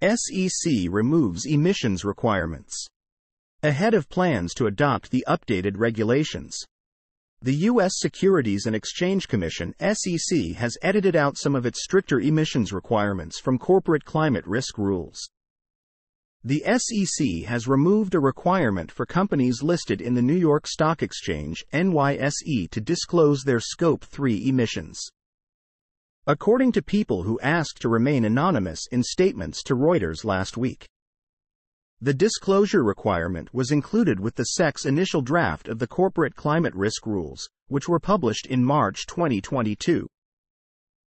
SEC removes emissions requirements. Ahead of plans to adopt the updated regulations, the U.S. Securities and Exchange Commission (SEC) has edited out some of its stricter emissions requirements from corporate climate risk rules. The SEC has removed a requirement for companies listed in the New York Stock Exchange (NYSE) to disclose their Scope 3 emissions. According to people who asked to remain anonymous in statements to Reuters last week, the disclosure requirement was included with the SEC's initial draft of the Corporate Climate Risk Rules, which were published in March 2022.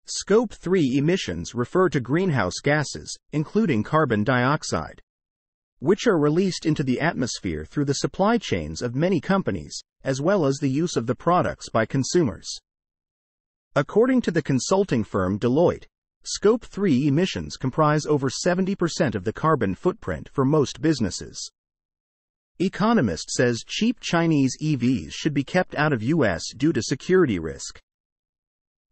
Scope 3 emissions refer to greenhouse gases, including carbon dioxide, which are released into the atmosphere through the supply chains of many companies, as well as the use of the products by consumers. According to the consulting firm Deloitte, Scope 3 emissions comprise over 70% of the carbon footprint for most businesses. Economist says cheap Chinese EVs should be kept out of U.S. due to security risk.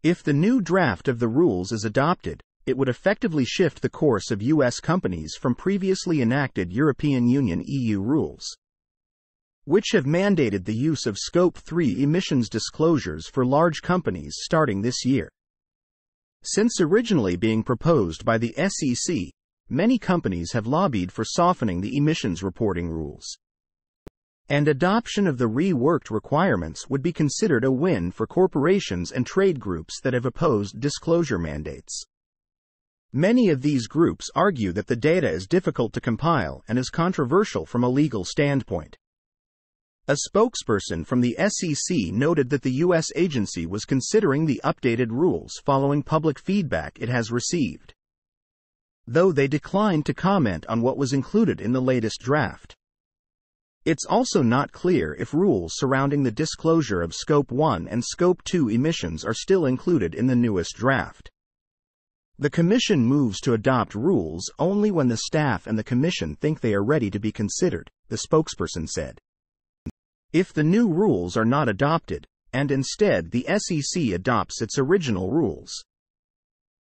If the new draft of the rules is adopted, it would effectively shift the course of U.S. companies from previously enacted European Union (EU) rules, which have mandated the use of Scope 3 emissions disclosures for large companies starting this year. Since originally being proposed by the SEC, many companies have lobbied for softening the emissions reporting rules. And adoption of the reworked requirements would be considered a win for corporations and trade groups that have opposed disclosure mandates. Many of these groups argue that the data is difficult to compile and is controversial from a legal standpoint. A spokesperson from the SEC noted that the U.S. agency was considering the updated rules following public feedback it has received, though they declined to comment on what was included in the latest draft. It's also not clear if rules surrounding the disclosure of Scope 1 and Scope 2 emissions are still included in the newest draft. The Commission moves to adopt rules only when the staff and the Commission think they are ready to be considered, the spokesperson said. If the new rules are not adopted, and instead the SEC adopts its original rules,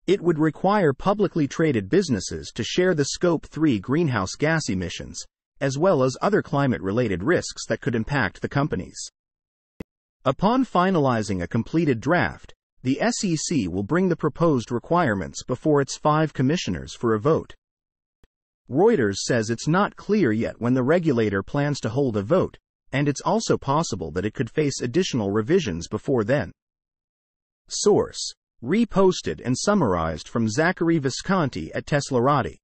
it would require publicly traded businesses to share the Scope 3 greenhouse gas emissions, as well as other climate-related risks that could impact the companies. Upon finalizing a completed draft, the SEC will bring the proposed requirements before its 5 commissioners for a vote. Reuters says it's not clear yet when the regulator plans to hold a vote, and it's also possible that it could face additional revisions before then. Source: reposted and summarized from Zachary Visconti at teslarati.